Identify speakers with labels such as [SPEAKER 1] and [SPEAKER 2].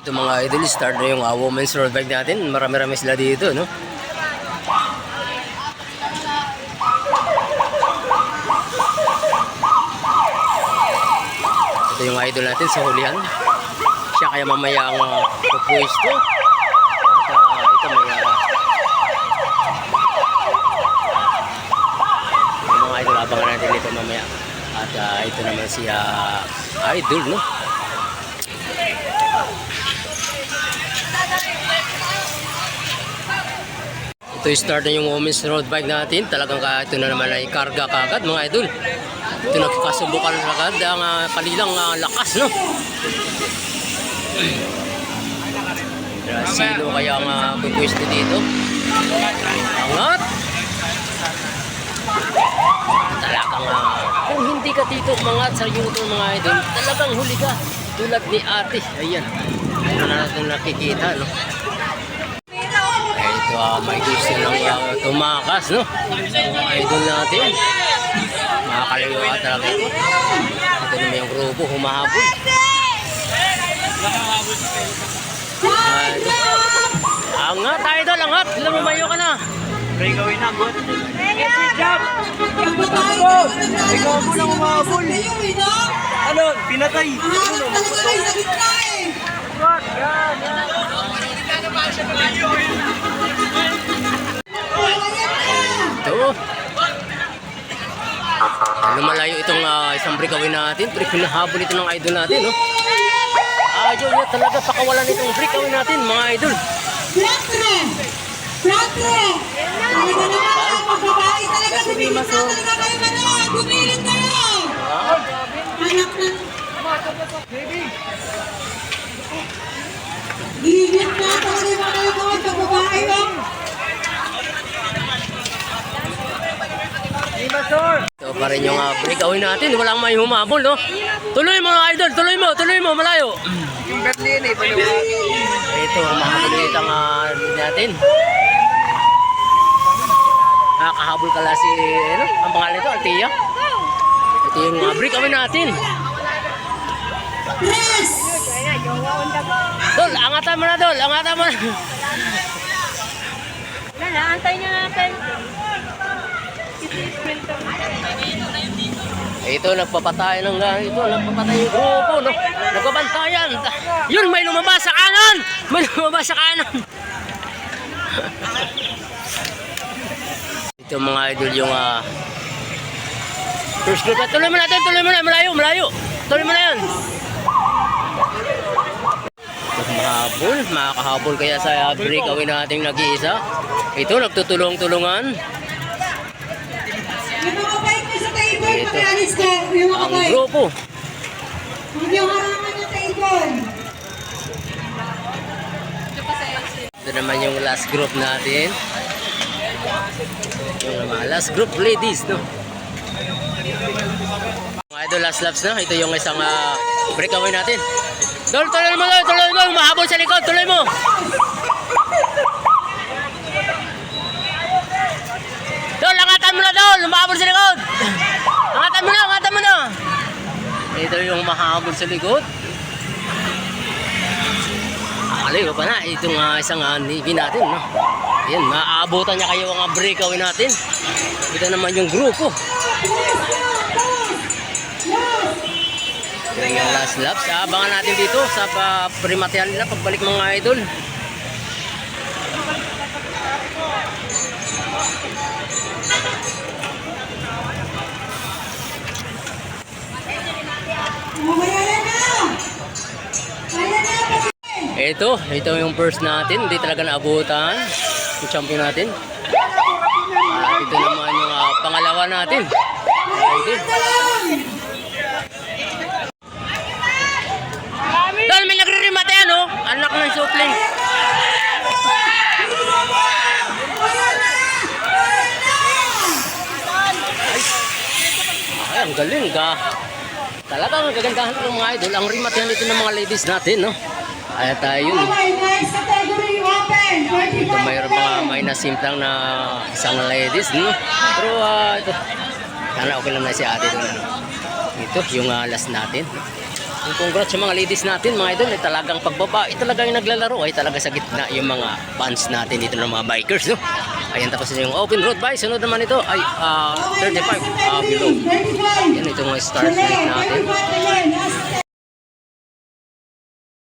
[SPEAKER 1] Ito mga idol, start na yung women's road bike natin. Marami-rami sila dito, no? Ito yung idol natin sa hulihan. Siya kaya mamaya ang pupwesto. At ito may yung mga idol, abangan natin dito mamaya. At ito naman si idol, no? Ito start na yung women's road bike natin. Talagang ito na naman ay karga kagad mga idol. Ito nagkasubukan na agad ang kanilang lakas, no? Sino kaya ang pupwesto dito? Angat! Talagang kung hindi ka dito umangat sa YouTube mga idol, talagang huli ka. Tulad ni ate. Ayan. Ayun na natin nakikita, no? Ito may gusto lang tumakas, no? Mga idol natin. Makakaliwa talaga ito. Ito naman yung grupo, humahabol. Angat, idol, angat. Lumayo ka na.
[SPEAKER 2] Gawin na, good. Kasi jump! Ikaw mo lang humahabol. Ano? Pinatay. What?
[SPEAKER 1] Ito. Lumalayo itong isang breakaway natin. Hinahabol ito ng idol natin, no? Ayaw niya talaga pakawalan itong breakaway natin, mga idol.
[SPEAKER 3] Talaga naman, magbabae talaga si Bima. Talaga kayo na, gumilit kayo. Anak na. Gigit na, talaga kayo kawag sa babae lang.
[SPEAKER 1] Ito pa rin yung breakaway natin. Walang may humabol, no? Tuloy mo, idol. Tuloy mo. Malayo.
[SPEAKER 2] Yung Berlin eh.
[SPEAKER 1] Ito, makakulit ang natin. Nakahabol ka lang si, ano? Ang pangalan ito, Altia. Ito yung breakaway natin. Dol, angatan mo na, Dol. Angatan mo na.
[SPEAKER 3] Antay niya natin.
[SPEAKER 1] Ito, nagpapatay ng ito. Nagpapatay yung grupo, no? Nagpapantayan. Yun, may lumabas sa kanan. Ito mga idol yung first group. Tuloy mo natin, malayo. Tuloy mo na yan. Mahabol, makakahabol kaya sa breakaway nating nag-iisa. Ito, nagtutulong-tulungan.
[SPEAKER 3] Yung mga bike ko sa table, pag-alis ka. Yung mga
[SPEAKER 1] Ang
[SPEAKER 3] bike.
[SPEAKER 1] grupo.
[SPEAKER 3] Huwag yung harangan yung table.
[SPEAKER 1] Ito naman yung last group natin. Yung mga last group ladies, no? Mga idol, last laps na. Ito yung isang breakaway natin. Dol, tuloy mo. Mahabol sa likod, tuloy mo. Dol, angatan mo na, Dol. Mahabol sa likod. Angatan mo na. Ito yung mahabol sa likod. Alayo pa na. Itong isang Navy natin, no? Ayan, maaabutan niya kayo ang breakaway natin. Ito naman yung grupo. Ito yung last laps. Abangan natin dito sa primatial nila pagbalik mga idol. Ito yung first natin. Hindi talaga naabutan yung champion natin. Ito naman yung pangalawa natin. Dahil may nagre-remate ano? Anak ng supling. Ay, ang galing ka. Talagang gagandahan ng mga idol. Ang rematehan dito ng mga ladies natin, no? Ay tayo. Ito mayroon pa may nasimplang na isang ladies, no? Pero ito, sana okay lang na si ate doon, ano? Ito yung last natin. Yung congrats sa mga ladies natin, mga idol, talagang pagbabae talaga yung naglalaro, ay talaga sa gitna yung mga fans natin dito ng mga bikers, no? Ayan, tapos yung open road bike, sunod naman ito ay 35 below. Yan, ito mga stars natin.